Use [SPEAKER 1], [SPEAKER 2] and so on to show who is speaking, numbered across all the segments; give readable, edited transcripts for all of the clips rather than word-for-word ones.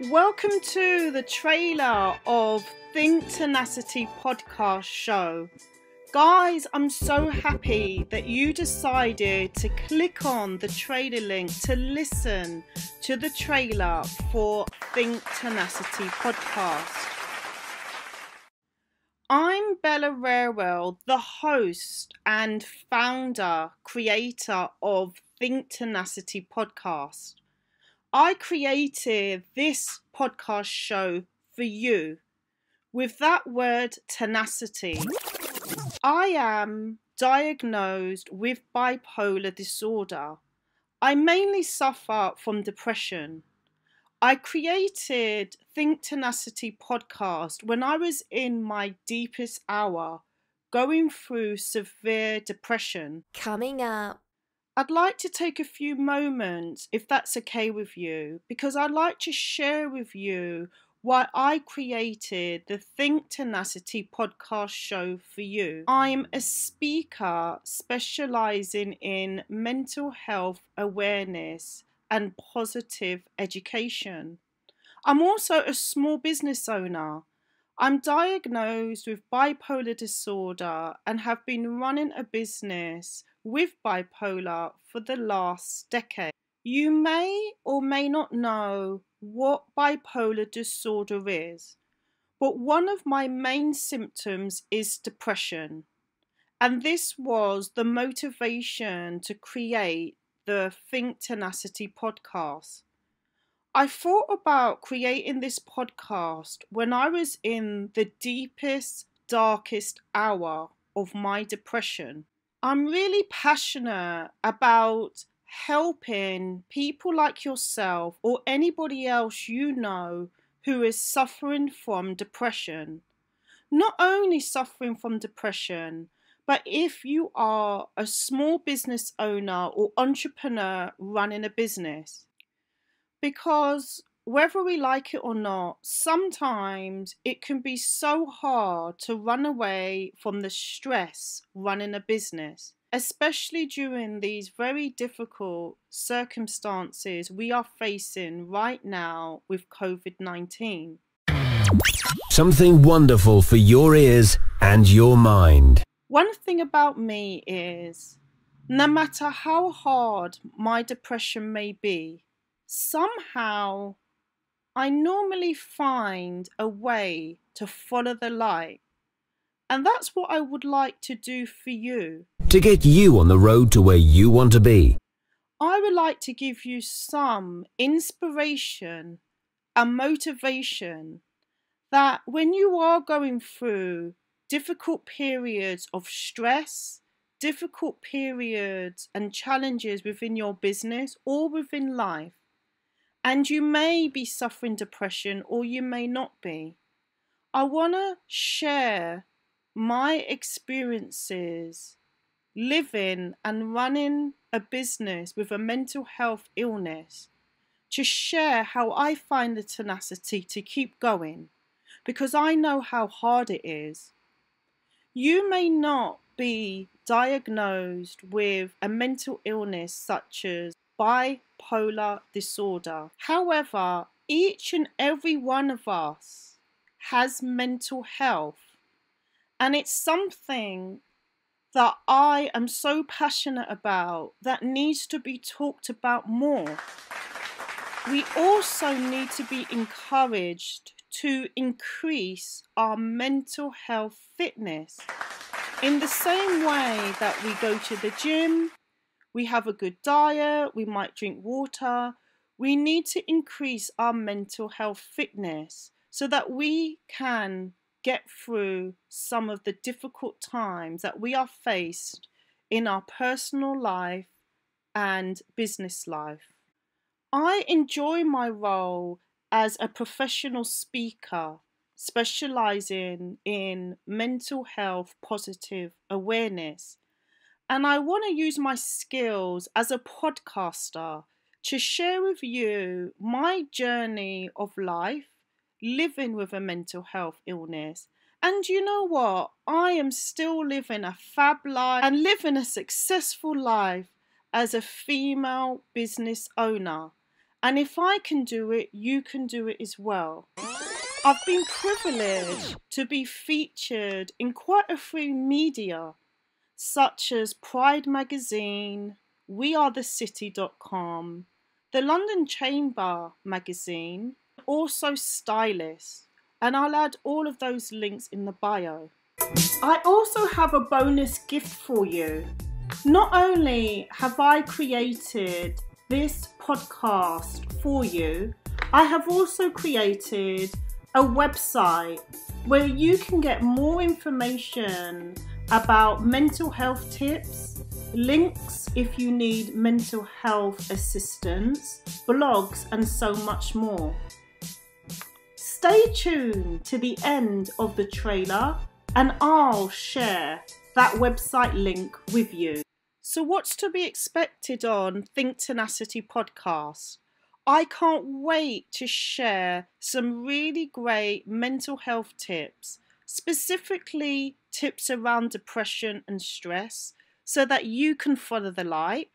[SPEAKER 1] Welcome to the trailer of Think Tenacity podcast show. Guys, I'm so happy that you decided to click on the trailer link to listen to the trailer for Think Tenacity podcast. I'm Bella Rarewell, the host and founder, creator of Think Tenacity podcast. I created this podcast show for you with that word tenacity. I am diagnosed with bipolar disorder. I mainly suffer from depression. I created Think Tenacity podcast when I was in my deepest hour, going through severe depression.
[SPEAKER 2] Coming up.
[SPEAKER 1] I'd like to take a few moments, if that's okay with you, because I'd like to share with you why I created the Think Tenacity podcast show for you. I'm a speaker specializing in mental health awareness and positive education. I'm also a small business owner. I'm diagnosed with bipolar disorder and have been running a business with bipolar for the last decade. You may or may not know what bipolar disorder is, but one of my main symptoms is depression. And this was the motivation to create the Think Tenacity podcast. I thought about creating this podcast when I was in the deepest, darkest hour of my depression. I'm really passionate about helping people like yourself or anybody else you know who is suffering from depression. Not only suffering from depression, but if you are a small business owner or entrepreneur running a business. Because whether we like it or not, sometimes it can be so hard to run away from the stress running a business, especially during these very difficult circumstances we are facing right now with COVID-19.
[SPEAKER 3] Something wonderful for your ears and your mind.
[SPEAKER 1] One thing about me is, no matter how hard my depression may be, somehow I normally find a way to follow the light. And that's what I would like to do for you.
[SPEAKER 3] To get you on the road to where you want to be.
[SPEAKER 1] I would like to give you some inspiration and motivation that when you are going through difficult periods of stress, difficult periods and challenges within your business or within life, and you may be suffering depression or you may not be, I want to share my experiences living and running a business with a mental health illness, to share how I find the tenacity to keep going, because I know how hard it is. You may not be diagnosed with a mental illness such as bipolar disorder. However, each and every one of us has mental health, and it's something that I am so passionate about that needs to be talked about more. We also need to be encouraged to increase our mental health fitness. In the same way that we go to the gym, we have a good diet, we might drink water, we need to increase our mental health fitness so that we can get through some of the difficult times that we are faced in our personal life and business life. I enjoy my role as a professional speaker, specializing in mental health positive awareness. And I want to use my skills as a podcaster to share with you my journey of life, living with a mental health illness. And you know what? I am still living a fab life and living a successful life as a female business owner. And if I can do it, you can do it as well. I've been privileged to be featured in quite a few media, such as Pride Magazine, wearethecity.com, the London Chamber magazine, also Stylist, and I'll add all of those links in the bio. I also have a bonus gift for you. Not only have I created this podcast for you, I have also created a website where you can get more information about mental health tips, links if you need mental health assistance, blogs, and so much more. Stay tuned to the end of the trailer and I'll share that website link with you. So what's to be expected on Think Tenacity podcast? I can't wait to share some really great mental health tips, specifically tips around depression and stress, so that you can follow the light.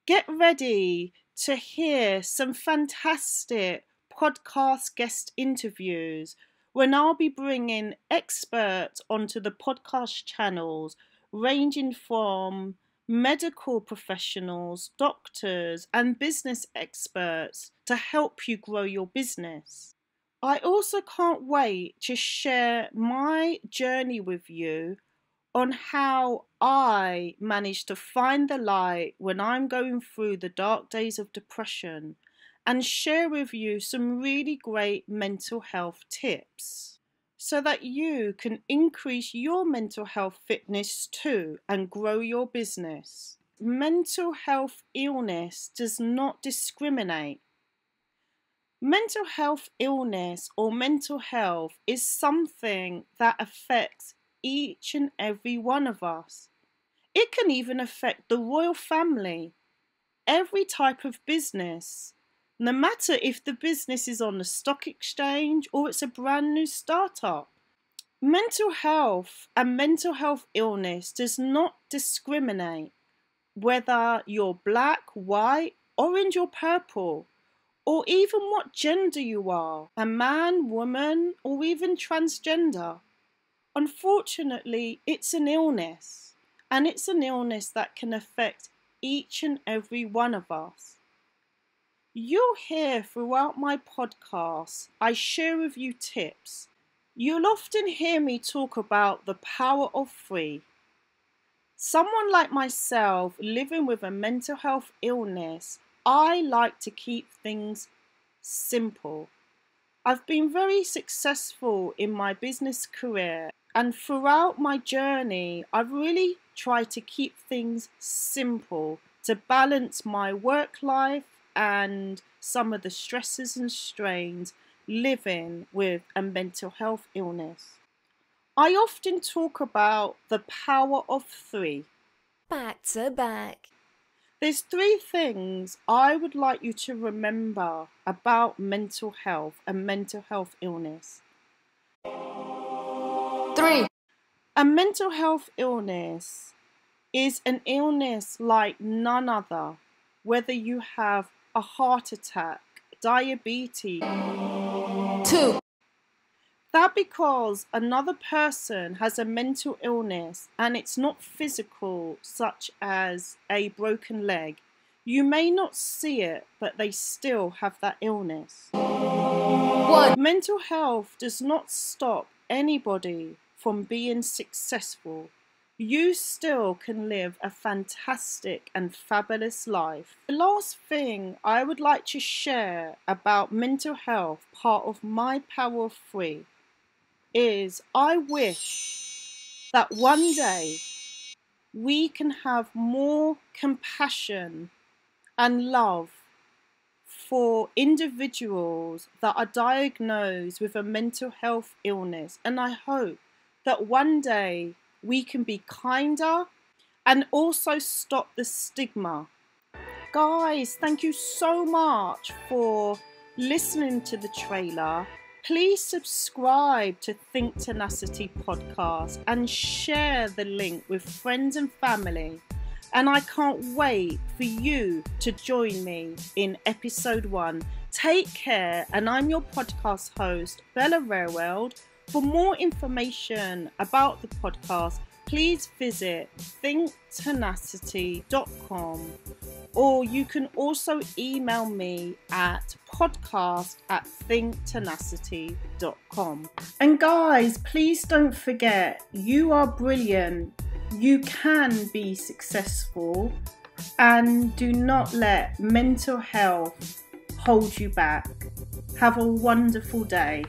[SPEAKER 1] Get ready to hear some fantastic podcast guest interviews when I'll be bringing experts onto the podcast channels, ranging from medical professionals, doctors, and business experts to help you grow your business. I also can't wait to share my journey with you on how I managed to find the light when I'm going through the dark days of depression and share with you some really great mental health tips so that you can increase your mental health fitness too and grow your business. Mental health illness does not discriminate. Mental health illness or mental health is something that affects each and every one of us. It can even affect the royal family, every type of business, no matter if the business is on the stock exchange or it's a brand new startup. Mental health and mental health illness does not discriminate whether you're black, white, orange or purple, or even what gender you are, a man, woman, or even transgender. Unfortunately, it's an illness, and it's an illness that can affect each and every one of us. You'll hear throughout my podcast, I share with you tips. You'll often hear me talk about the power of 3. Someone like myself living with a mental health illness, I like to keep things simple. I've been very successful in my business career, and throughout my journey, I've really tried to keep things simple to balance my work life and some of the stresses and strains living with a mental health illness. I often talk about the power of 3.
[SPEAKER 2] Back to back.
[SPEAKER 1] There's 3 things I would like you to remember about mental health and mental health illness.
[SPEAKER 2] 3.
[SPEAKER 1] A mental health illness is an illness like none other, whether you have a heart attack, diabetes.
[SPEAKER 2] 2.
[SPEAKER 1] That because another person has a mental illness and it's not physical, such as a broken leg, you may not see it, but they still have that illness.
[SPEAKER 2] 1.
[SPEAKER 1] Mental health does not stop anybody from being successful. You still can live a fantastic and fabulous life. The last thing I would like to share about mental health, part of my power of 3, is I wish that one day we can have more compassion and love for individuals that are diagnosed with a mental health illness. And I hope that one day we can be kinder and also stop the stigma. Guys, thank you so much for listening to the trailer. Please subscribe to Think Tenacity podcast and share the link with friends and family. And I can't wait for you to join me in episode 1. Take care, and I'm your podcast host, Bella Rareweld. For more information about the podcast, please visit thinktenacity.com, or you can also email me at podcast@thinktenacity.com. And guys, please don't forget, you are brilliant. You can be successful, and do not let mental health hold you back. Have a wonderful day.